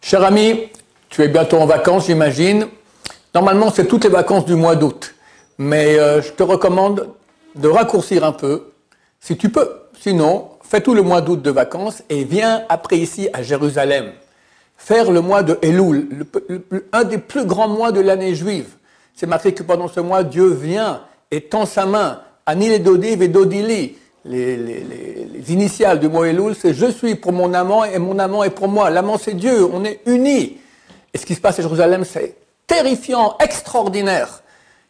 Cher ami, tu es bientôt en vacances, j'imagine. Normalement, c'est toutes les vacances du mois d'août. Mais je te recommande de raccourcir un peu, si tu peux. Sinon, fais tout le mois d'août de vacances et viens après ici à Jérusalem. Faire le mois de Elul, un des plus grands mois de l'année juive. C'est marqué que pendant ce mois, Dieu vient et tend sa main. Ani le Dodiv et Dodili. Les initiales du mot Elul, c'est « Je suis pour mon amant et mon amant est pour moi ». L'amant, c'est Dieu, on est unis. Et ce qui se passe à Jérusalem, c'est terrifiant, extraordinaire.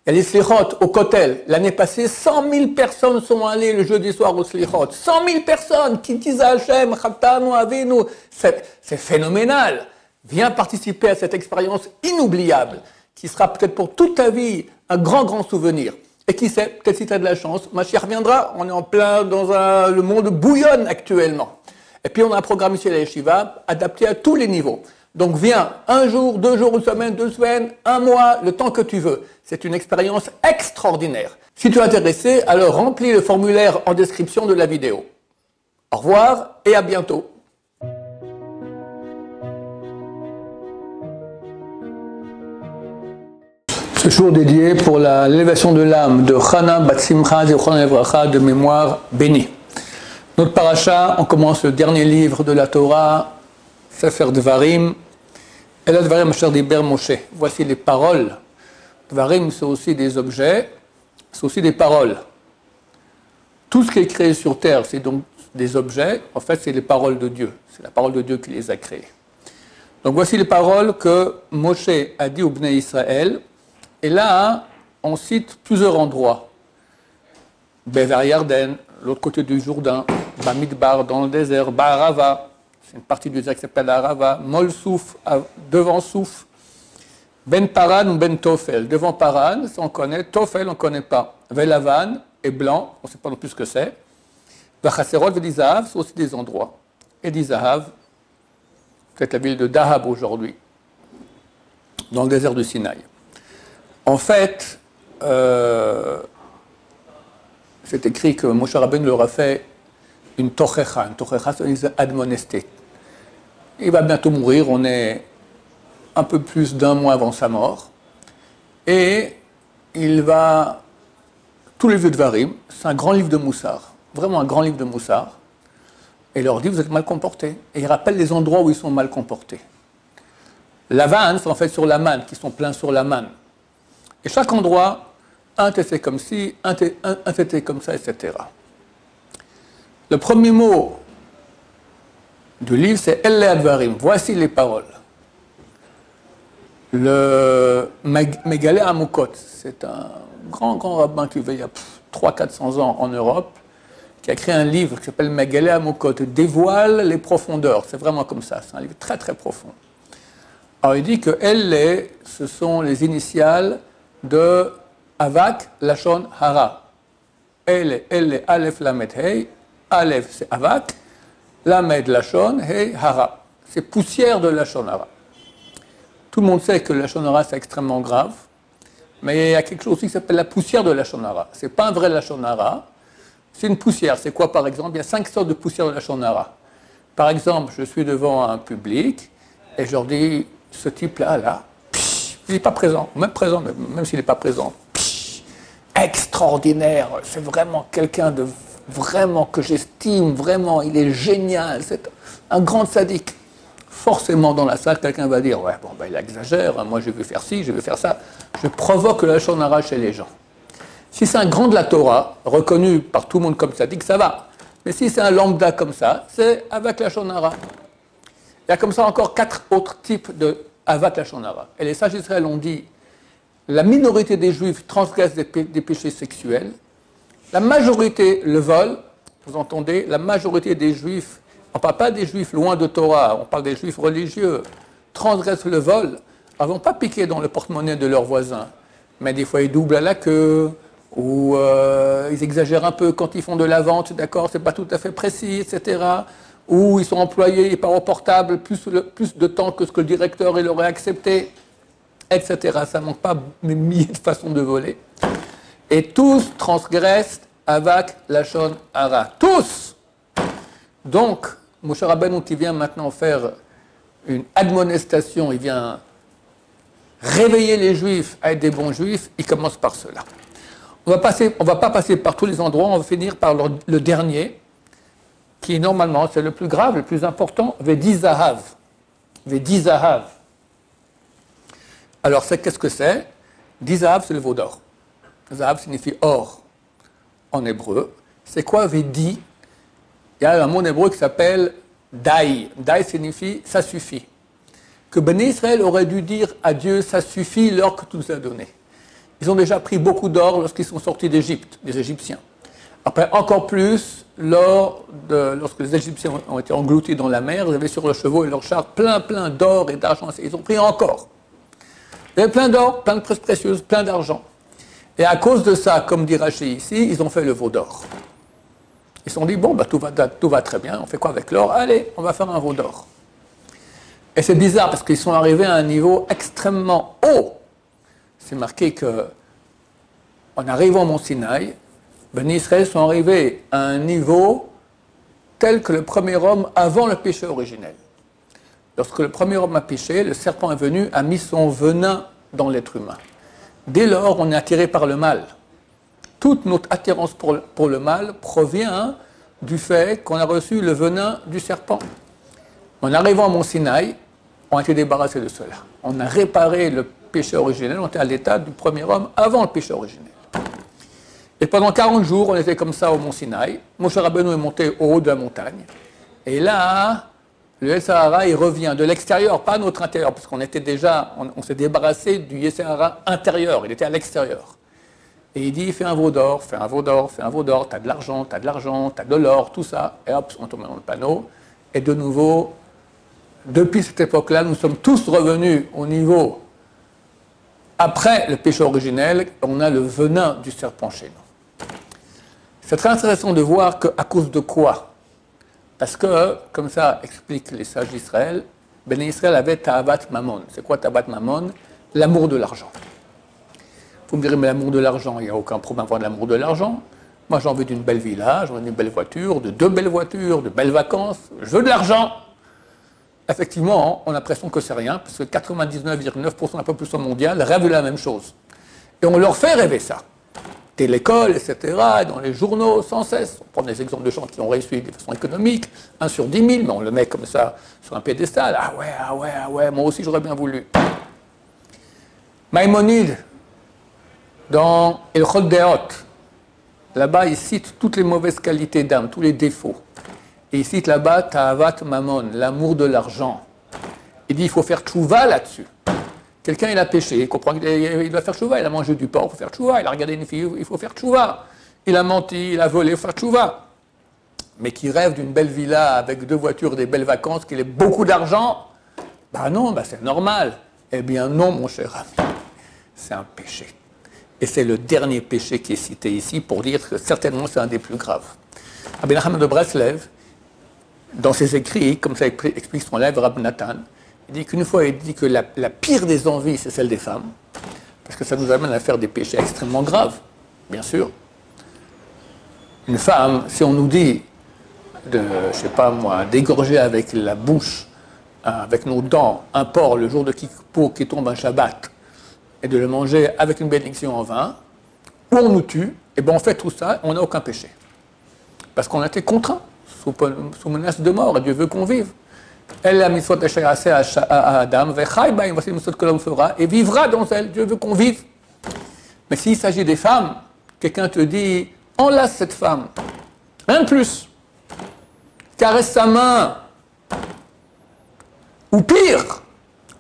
Il y a les slichot au Kotel. L'année passée, 100 000 personnes sont allées le jeudi soir au slichot. 100 000 personnes qui disent à Hachem, Chatanu, Avinu. C'est phénoménal. Viens participer à cette expérience inoubliable qui sera peut-être pour toute ta vie un grand, grand souvenir. Et qui sait, peut-être si tu as de la chance, Mashiach reviendra, on est en plein dans le monde bouillonne actuellement. Et puis on a un programme ici à la Yeshiva adapté à tous les niveaux. Donc viens, un jour, 2 jours, 1 semaine, 2 semaines, 1 mois, le temps que tu veux. C'est une expérience extraordinaire. Si tu es intéressé, alors remplis le formulaire en description de la vidéo. Au revoir et à bientôt. Ce jour dédié pour l'élévation de l'âme de Chana Bat Simcha Zichron Livracha de mémoire bénie. Notre paracha, on commence le dernier livre de la Torah, Sefer Devarim, et là Devarim Asher Diber Moshe. Voici les paroles. Devarim, c'est aussi des objets, c'est aussi des paroles. Tout ce qui est créé sur terre, c'est donc des objets. En fait, c'est les paroles de Dieu. C'est la parole de Dieu qui les a créées. Donc voici les paroles que Moshe a dit au Bnei Israël. Et là, on cite plusieurs endroits. Bever Yarden, l'autre côté du Jourdain, Bamidbar, dans le désert, Ba'arava, c'est une partie du désert qui s'appelle Arava, Mol Souf, devant Souf, Ben Paran ou Ben Tofel. Devant Paran, ça on connaît, Tofel on ne connaît pas. Velavan est blanc, on ne sait pas non plus ce que c'est. Vachaserot, Velizahav, c'est aussi des endroits. Et Dizahav, peut-être la ville de Dahab aujourd'hui, dans le désert du Sinaï. En fait, c'est écrit que Moshe Rabbeinu leur a fait une tochecha. Une tochecha, ça veut dire admonesté. Il va bientôt mourir, on est un peu plus d'1 mois avant sa mort. Et il va... Tous les vieux de Varim, c'est un grand livre de Moussar, vraiment un grand livre de Moussar. Et il leur dit, vous êtes mal comportés. Et il rappelle les endroits où ils sont mal comportés. La vanne, c'est en fait sur la manne, qui sont pleins sur la manne. Et chaque endroit, un t'était comme ci, un t'était comme ça, etc. Le premier mot du livre, c'est Elle Advarim. Voici les paroles. Le Megalé Amukot, c'est un grand rabbin qui vit il y a 300-400 ans en Europe, qui a créé un livre qui s'appelle Megalé Amukot, dévoile les profondeurs. C'est vraiment comme ça, c'est un livre très très profond. Alors il dit que Elle, ce sont les initiales de Avak Lashon Hara. Elle, Aleph, Lamed, Hey. Aleph, c'est Avak. Lamed, Lashon, Hey, Hara. C'est poussière de Lashon Hara. Tout le monde sait que Lashon Hara, c'est extrêmement grave. Mais il y a quelque chose aussi qui s'appelle la poussière de Lashon Hara. Ce n'est pas un vrai Lashon Hara. C'est une poussière. C'est quoi, par exemple? Il y a 5 sortes de poussière de Lashon Hara. Par exemple, je suis devant un public et je leur dis, ce type-là, il n'est pas présent, même présent, même s'il n'est pas présent. Extraordinaire, c'est vraiment quelqu'un de vraiment que j'estime, vraiment, il est génial, c'est un grand sadique. Forcément, dans la salle, quelqu'un va dire, ouais, bon, ben, il exagère, moi je vais faire ci, je vais faire ça. Je provoque la Lashon Hara chez les gens. Si c'est un grand de la Torah, reconnu par tout le monde comme sadique, ça va. Mais si c'est un lambda comme ça, c'est avec la Lashon Hara. Il y a comme ça encore 4 autres types de Avat Lashon Hara. Et les sages d'Israël ont dit, la minorité des Juifs transgressent des péchés sexuels, la majorité le vol, vous entendez, la majorité des Juifs, on ne parle pas des Juifs loin de Torah, on parle des Juifs religieux, transgressent le vol, ils ne vont pas piquer dans le porte-monnaie de leurs voisins, mais des fois ils doublent à la queue, ou ils exagèrent un peu quand ils font de la vente, d'accord, c'est pas tout à fait précis, etc., ou ils sont employés par au portable plus de temps que ce que le directeur il aurait accepté, etc. Ça ne manque pas de milliers de façons de voler. Et tous transgressent avec Lashon Hara. Tous. Donc, Moshe Rabbeinu qui vient maintenant faire une admonestation, il vient réveiller les Juifs à être des bons Juifs, il commence par cela. On va pas passer par tous les endroits, on va finir par le dernier, qui normalement, c'est le plus grave, le plus important, Vedi Zahav. Vedi Zahav. Alors, qu'est-ce que c'est? Zahav, c'est le veau d'or. Zahav signifie or en hébreu. C'est quoi Vedi? Il y a un mot en hébreu qui s'appelle Dai. Dai signifie ça suffit. Que Ben Israël aurait dû dire à Dieu ça suffit l'or que tu nous as donné. Ils ont déjà pris beaucoup d'or lorsqu'ils sont sortis d'Égypte, des Égyptiens. Après, encore plus, lorsque les Égyptiens ont été engloutis dans la mer, ils avaient sur leurs chevaux et leurs chars plein d'or et d'argent. Ils ont pris encore. Il y avait plein d'or, plein de pièces précieuses, plein d'argent. Et à cause de ça, comme dit Rachid ici, ils ont fait le veau d'or. Ils se sont dit, bon, bah, tout va très bien, on fait quoi avec l'or? Allez, on va faire un veau d'or. Et c'est bizarre parce qu'ils sont arrivés à un niveau extrêmement haut. C'est marqué que, en arrivant au Mont Sinaï, Ben Israël sont arrivés à un niveau tel que le premier homme avant le péché originel. Lorsque le premier homme a péché, le serpent est venu, a mis son venin dans l'être humain. Dès lors, on est attiré par le mal. Toute notre attirance pour le mal provient du fait qu'on a reçu le venin du serpent. En arrivant à Mont Sinaï, on a été débarrassé de cela. On a réparé le péché originel, on était à l'état du premier homme avant le péché originel. Et pendant 40 jours, on était comme ça au Mont Sinaï. Moshe Rabbeinu est monté au haut de la montagne. Et là, le Yetzer Hara, il revient de l'extérieur, pas notre intérieur, parce qu'on était déjà, on s'est débarrassé du Yetzer Hara intérieur, il était à l'extérieur. Et il dit, fais un veau d'or, fais un veau d'or, fais un veau d'or, t'as de l'argent, t'as de l'or, tout ça. Et hop, on tombe dans le panneau. Et de nouveau, depuis cette époque-là, nous sommes tous revenus au niveau, après le péché originel, on a le venin du serpent chez nous. C'est très intéressant de voir qu'à cause de quoi? Parce que, comme ça expliquent les sages d'Israël, Ben Israël avait Ta'avat Mammon. C'est quoi Ta'avat Mammon? L'amour de l'argent. Vous me direz, mais l'amour de l'argent, il n'y a aucun problème à avoir de l'amour de l'argent. Moi, j'ai envie d'une belle villa, j'ai envie d'une belle voiture, de 2 belles voitures, de belles vacances. Je veux de l'argent. Effectivement, on a l'impression que c'est rien, parce que 99,9% de la population mondiale rêve de la même chose. Et on leur fait rêver ça. Dès l'école, etc., dans les journaux, sans cesse. On prend des exemples de gens qui ont réussi de façon économique, 1 sur 10 000, mais on le met comme ça sur un piédestal. Ah ouais, moi aussi j'aurais bien voulu. Maïmonide, dans Ilchot Deot, là-bas, il cite toutes les mauvaises qualités d'âme, tous les défauts. Et il cite là-bas Ta'avat Mammon, l'amour de l'argent. Il dit il faut faire tchouva là-dessus. Quelqu'un, il a péché, il comprend qu'il doit faire tchouva, il a mangé du porc, il faut faire tchouva, il a regardé une fille, il faut faire tchouva. Il a menti, il a volé, il faut faire tchouva. Mais qui rêve d'une belle villa avec 2 voitures, des belles vacances, qu'il ait beaucoup d'argent, non, c'est normal. Eh bien non, mon cher ami, c'est un péché. Et c'est le dernier péché qui est cité ici pour dire que certainement c'est un des plus graves. Rabbi Nachman de Breslev, dans ses écrits, comme ça explique son livre Rabbi Nathan, il dit qu'une fois, il dit que la pire des envies, c'est celle des femmes, parce que ça nous amène à faire des péchés extrêmement graves, bien sûr. Une femme, si on nous dit d'égorger avec la bouche, avec nos dents, un porc le jour de Kippour qui tombe un Shabbat, et de le manger avec une bénédiction en vin, ou on nous tue, et bien on fait tout ça, on n'a aucun péché. Parce qu'on a été contraint, sous menace de mort, et Dieu veut qu'on vive. Elle a mis à Adam, voici une que l'homme fera, et vivra dans elle. Dieu veut qu'on vive. Mais s'il s'agit des femmes, quelqu'un te dit, enlace cette femme, rien de plus, caresse sa main, ou pire,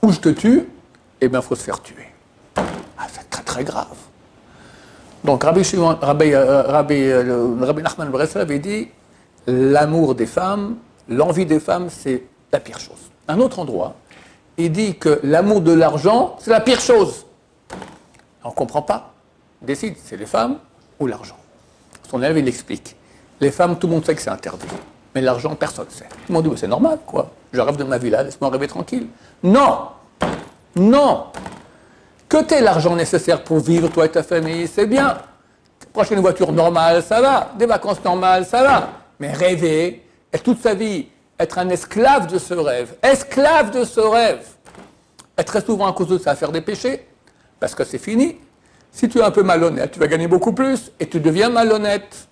ou je te tue, eh bien il faut se faire tuer. C'est très très grave. Donc Rabbi Nachman Breslev avait dit, l'amour des femmes, l'envie des femmes, c'est la pire chose. Un autre endroit, il dit que l'amour de l'argent, c'est la pire chose. On ne comprend pas. Décide, c'est les femmes ou l'argent. Son élève, il explique. Les femmes, tout le monde sait que c'est interdit. Mais l'argent, personne ne sait. Tout le monde dit, mais c'est normal, quoi. Je rêve de ma villa, laisse-moi rêver tranquille. Non. Non. Que tu aies l'argent nécessaire pour vivre, toi et ta famille, c'est bien. Prochaine une voiture normale, ça va. Des vacances normales, ça va. Mais rêver, et toute sa vie, être un esclave de ce rêve. Esclave de ce rêve. Et très souvent, à cause de ça, faire des péchés, parce que c'est fini. Si tu es un peu malhonnête, tu vas gagner beaucoup plus, et tu deviens malhonnête.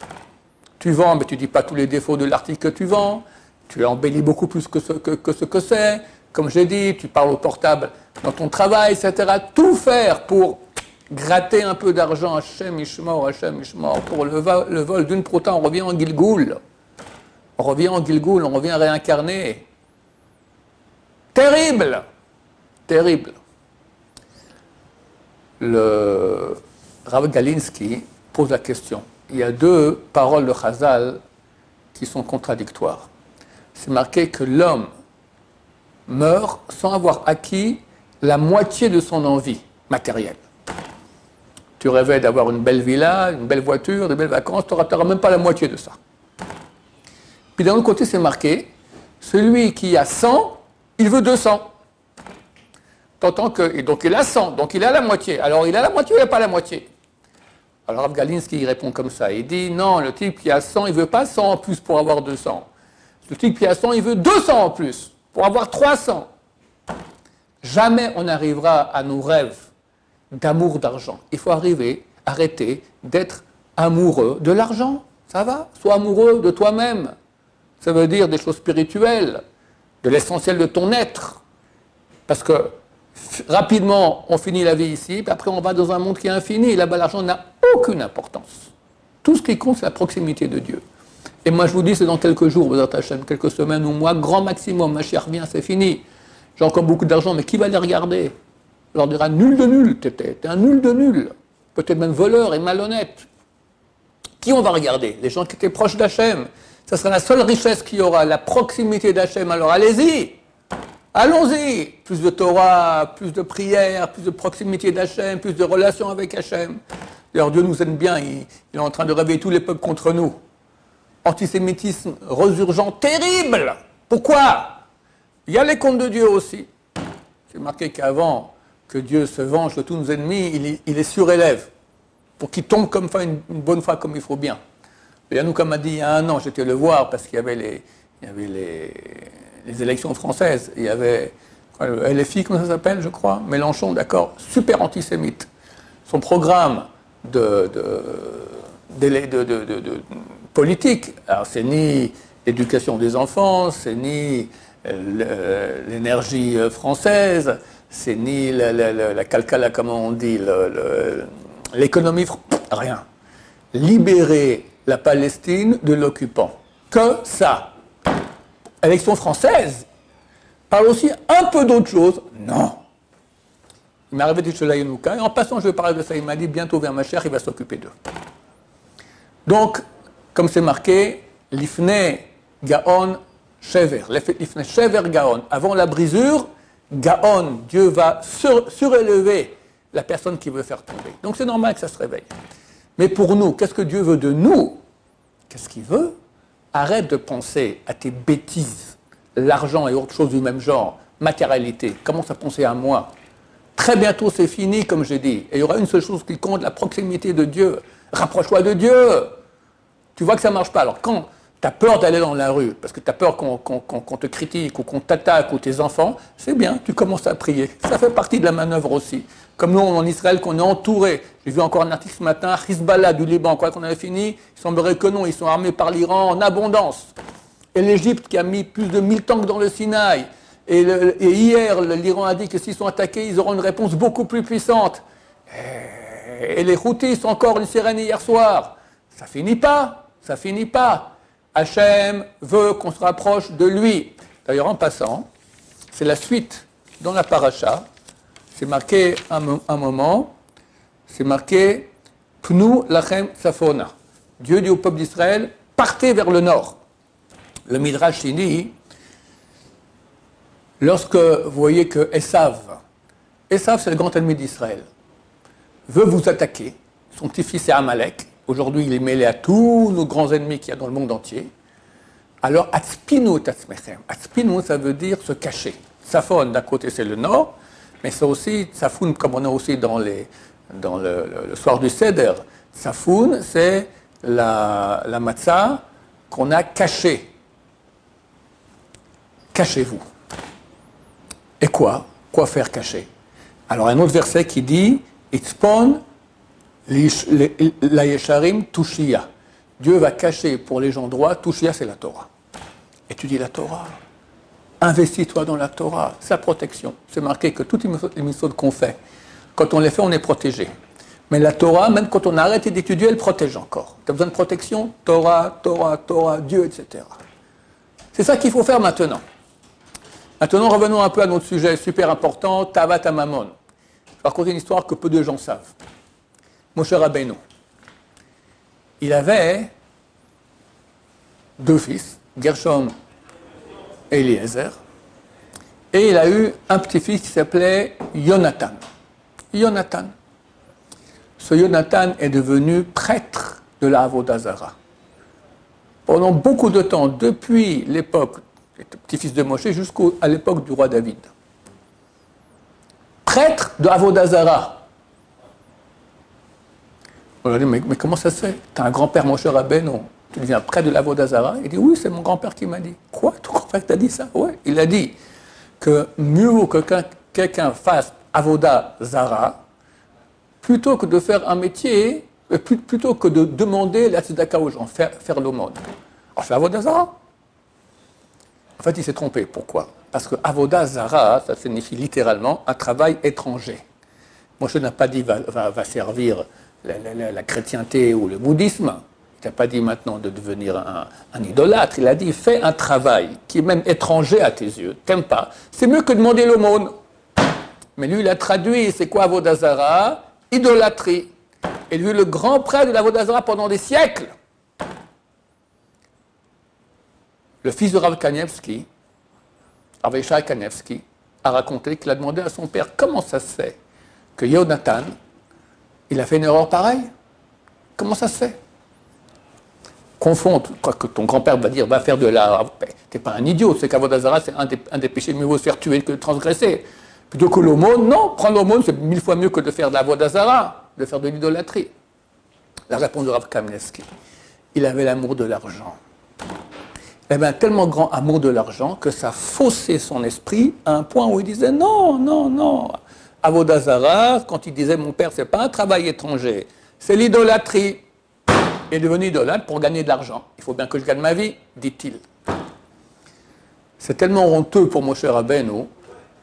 Tu vends, mais tu ne dis pas tous les défauts de l'article que tu vends. Tu embellis beaucoup plus que ce que c'est. Comme j'ai dit, tu parles au portable dans ton travail, etc. Tout faire pour gratter un peu d'argent, Hachem Ishmor, pour le vol d'une prota, on revient en Gilgoul. On revient en Gilgoul, on revient réincarné. Terrible! Terrible. Le Rav Galinsky pose la question. Il y a deux paroles de Chazal qui sont contradictoires. C'est marqué que l'homme meurt sans avoir acquis la moitié de son envie matérielle. Tu rêvais d'avoir une belle villa, une belle voiture, des belles vacances, tu n'auras même pas la moitié de ça. Puis d'un autre côté, c'est marqué, celui qui a 100, il veut 200. T'entends que, et donc il a 100, donc il a la moitié. Alors il a la moitié ou il n'a pas la moitié? Alors Rav Galinsky il répond comme ça, il dit non, le type qui a 100, il ne veut pas 100 en plus pour avoir 200. Le type qui a 100, il veut 200 en plus pour avoir 300. Jamais on n'arrivera à nos rêves d'amour d'argent. Il faut arrêter d'être amoureux de l'argent. Ça va? Sois amoureux de toi-même. Ça veut dire des choses spirituelles, de l'essentiel de ton être. Parce que rapidement, on finit la vie ici, puis après on va dans un monde qui est infini, et là-bas l'argent n'a aucune importance. Tout ce qui compte, c'est la proximité de Dieu. Et moi je vous dis, c'est dans quelques jours, quelques semaines ou mois, grand maximum, ma chère, viens, c'est fini. J'ai encore beaucoup d'argent, mais qui va les regarder? On leur dira nul de nul, t'es un nul de nul, peut-être même voleur et malhonnête. Qui on va regarder? Les gens qui étaient proches d'Hachem. Ça sera la seule richesse qu'il y aura, la proximité d'Hachem. Alors allez-y, allons-y. Plus de Torah, plus de prière, plus de proximité d'Hachem, plus de relations avec Hachem. D'ailleurs, Dieu nous aime bien, il est en train de réveiller tous les peuples contre nous. Antisémitisme résurgent terrible. Pourquoi? Il y a les comptes de Dieu aussi. C'est marqué qu'avant que Dieu se venge de tous nos ennemis, il les surélève pour qu'ils tombent comme ça une bonne fois comme il faut bien. Et Yanouka m'a dit il y a un an, j'étais le voir parce qu'il y avait les élections françaises. Il y avait le LFI, comment ça s'appelle, je crois, Mélenchon, d'accord, super antisémite. Son programme de politique, alors c'est ni l'éducation des enfants, c'est ni l'énergie française, c'est ni la calcala, comment on dit, l'économie, rien. Libérer la Palestine de l'occupant. Que ça. Élection française parle aussi un peu d'autre chose. Non. Il m'est arrivé de chez Yanouka, et en passant, je vais parler de ça. Il m'a dit bientôt vers ma chère, il va s'occuper d'eux. Donc, comme c'est marqué, l'ifne gaon shever. L'ifne shever gaon. Avant la brisure, gaon, Dieu va surélever la personne qui veut faire tomber. Donc c'est normal que ça se réveille. Mais pour nous, qu'est-ce que Dieu veut de nous? Qu'est-ce qu'il veut? Arrête de penser à tes bêtises, l'argent et autres choses du même genre, matérialité. Commence à penser à moi. Très bientôt, c'est fini, comme j'ai dit. Et il y aura une seule chose qui compte, la proximité de Dieu. Rapproche-toi de Dieu. Tu vois que ça ne marche pas. Alors quand tu as peur d'aller dans la rue, parce que tu as peur qu'on te critique ou qu'on t'attaque ou tes enfants, c'est bien, tu commences à prier. Ça fait partie de la manœuvre aussi. Comme nous, en Israël, qu'on est entouré. J'ai vu encore un article ce matin, Hezbollah du Liban, quoi qu'on avait fini, il semblerait que non, ils sont armés par l'Iran en abondance. Et l'Égypte qui a mis plus de 1000 tanks dans le Sinaï. Et hier, l'Iran a dit que s'ils sont attaqués, ils auront une réponse beaucoup plus puissante. Et les Houthis sont encore une sirène hier soir. Ça finit pas, ça finit pas. Hachem veut qu'on se rapproche de lui. D'ailleurs, en passant, c'est la suite dans la paracha. C'est marqué un moment, c'est marqué Pnu lachem safona. Dieu dit au peuple d'Israël, partez vers le nord. Le Midrash dit, lorsque vous voyez que Esav c'est le grand ennemi d'Israël, veut vous attaquer, son petit-fils est Amalek, aujourd'hui il est mêlé à tous nos grands ennemis qu'il y a dans le monde entier, alors Atspinu tatzmechem. Atspinu, ça veut dire se cacher. Safon, d'un côté c'est le nord, mais c'est aussi, Safoun, comme on a aussi dans le soir du Seder, Safoun, c'est la matzah qu'on a cachée. cachez-vous. Et quoi? Quoi faire cacher? Alors un autre verset qui dit, Itzpon la yesharim tushia. Dieu va cacher pour les gens droits, tushia c'est la Torah. Étudie la Torah. Investis-toi dans la Torah, c'est la protection. C'est marqué que toutes les mitzvot qu'on fait, quand on les fait, on est protégé. Mais la Torah, même quand on arrête d'étudier, elle protège encore. Tu as besoin de protection? Torah, Torah, Torah, Dieu, etc. C'est ça qu'il faut faire maintenant. Maintenant, revenons un peu à notre sujet super important, Tavat Hamamon. Je vais raconter une histoire que peu de gens savent. Moshe Rabbeinu, il avait 2 fils, Gershom et Eliezer, et il a eu un petit-fils qui s'appelait Yonatan. Yonatan. Ce Yonatan est devenu prêtre de la Avodah Zara. Pendant beaucoup de temps, depuis l'époque du petit-fils de Moshe jusqu'à l'époque du roi David. Prêtre de Avodah Zara. On lui a dit, mais comment ça se fait? Tu as un grand-père Moshe Rabbeinu, tu deviens prêtre de l'Avodah Zara? Il dit, oui, c'est mon grand-père qui m'a dit. Quoi? Ton grand-père t'a dit ça? Oui. Il a dit que mieux vaut que quelqu'un fasse Avodah Zara plutôt que de faire un métier, plutôt que de demander la tzedaka aux gens, faire l'aumône. Alors, fais Avodah Zara. En fait, il s'est trompé. Pourquoi? Parce que Avodah Zara, ça signifie littéralement un travail étranger. Moshe n'a pas dit va servir la chrétienté ou le bouddhisme. Il n'a pas dit maintenant de devenir un idolâtre. Il a dit fais un travail qui est même étranger à tes yeux. T'aimes pas. C'est mieux que demander l'aumône. Mais lui, il a traduit c'est quoi Avodah Zara? Idolâtrie. Et lui, le grand prêtre de l'Avodah Zara pendant des siècles. Le fils de Rav Kanievski, Rav Yishai Kanievski, a raconté qu'il a demandé à son père comment ça se fait que Yonatan, il a fait une erreur pareille. Comment ça se fait? Confondre, quoi que ton grand-père va dire, va faire de la... T'es pas un idiot, c'est qu'Avodah Zara, c'est un des péchés, mieux vaut se faire tuer que de transgresser. Plutôt que l'aumône, non, prendre l'aumône, c'est 1000 fois mieux que de faire de l'Avodah Zara, de faire de l'idolâtrie. La réponse de Rav Kanievski, il avait l'amour de l'argent. Il avait un tellement grand amour de l'argent que ça faussait son esprit à un point où il disait non, non, non. Avodah Zara, quand il disait mon père, c'est pas un travail étranger, c'est l'idolâtrie. Il est devenu idolâtre pour gagner de l'argent. Il faut bien que je gagne ma vie, dit-il. C'est tellement honteux pour Moshe Rabbeinu.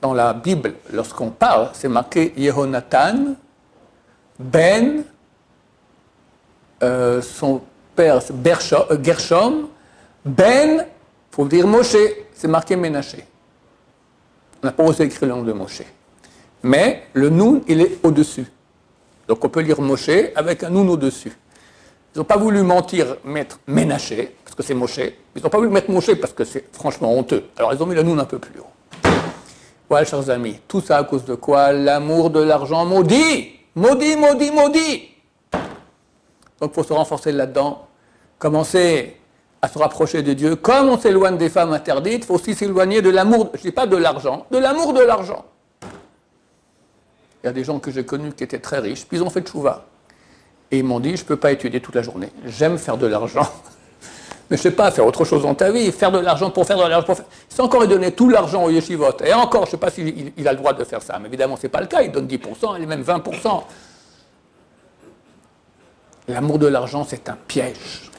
Dans la Bible, lorsqu'on parle, c'est marqué Yehonatan, Ben, son père Gershom, Ben, il faut dire Moshe, c'est marqué Ménaché. On n'a pas osé écrire le nom de Moshe. Mais le Noun, il est au-dessus. Donc on peut lire Moshe avec un Noun au-dessus. Ils n'ont pas voulu mentir, mettre Ménaché, parce que c'est Moshe. Ils n'ont pas voulu mettre Moshe parce que c'est franchement honteux. Alors ils ont mis le Noun un peu plus haut. Voilà, chers amis, tout ça à cause de quoi? L'amour de l'argent maudit. Maudit, maudit, maudit. Donc il faut se renforcer là-dedans. Commencer à se rapprocher de Dieu. Comme on s'éloigne des femmes interdites, il faut aussi s'éloigner de l'amour, je ne dis pas de l'argent, de l'amour de l'argent. Il y a des gens que j'ai connus qui étaient très riches, puis ils ont fait tchouva. Et ils m'ont dit, je ne peux pas étudier toute la journée. J'aime faire de l'argent. Mais je ne sais pas, faire autre chose dans ta vie, faire de l'argent pour faire de l'argent. C'est encore, il donnait tout l'argent au yeshivot. Et encore, je ne sais pas s'il a le droit de faire ça. Mais évidemment, ce n'est pas le cas. Il donne 10%, il est même 20%. L'amour de l'argent, c'est un piège.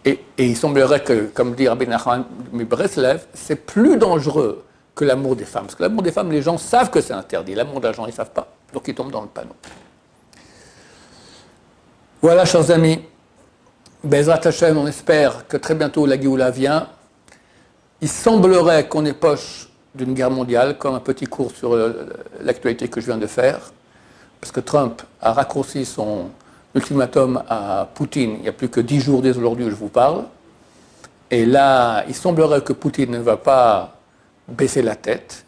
Et il semblerait que, comme dit Rabbi Nachman Breslev, c'est plus dangereux que l'amour des femmes. Parce que l'amour des femmes, les gens savent que c'est interdit. L'amour de l'argent, ils ne savent pas. Donc ils tombent dans le panneau. Voilà, chers amis. Bezrat Hashem, on espère que très bientôt la Géoula vient. Il semblerait qu'on est poche d'une guerre mondiale, comme un petit cours sur l'actualité que je viens de faire. Parce que Trump a raccourci son ultimatum à Poutine, il n'y a plus que 10 jours dès aujourd'hui où je vous parle. Et là, il semblerait que Poutine ne va pas baisser la tête.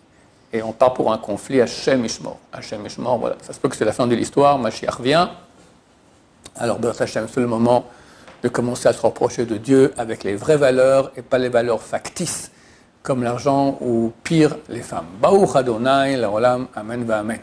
Et on part pour un conflit à Hashem Ishmor. Hashem Ishmor, voilà. Ça se peut que c'est la fin de l'histoire, Mashiach vient. Alors, Bezrat Hashem, c'est le moment de commencer à se rapprocher de Dieu avec les vraies valeurs et pas les valeurs factices, comme l'argent ou pire, les femmes. Baruch Adonai, l'olam, amen va amen.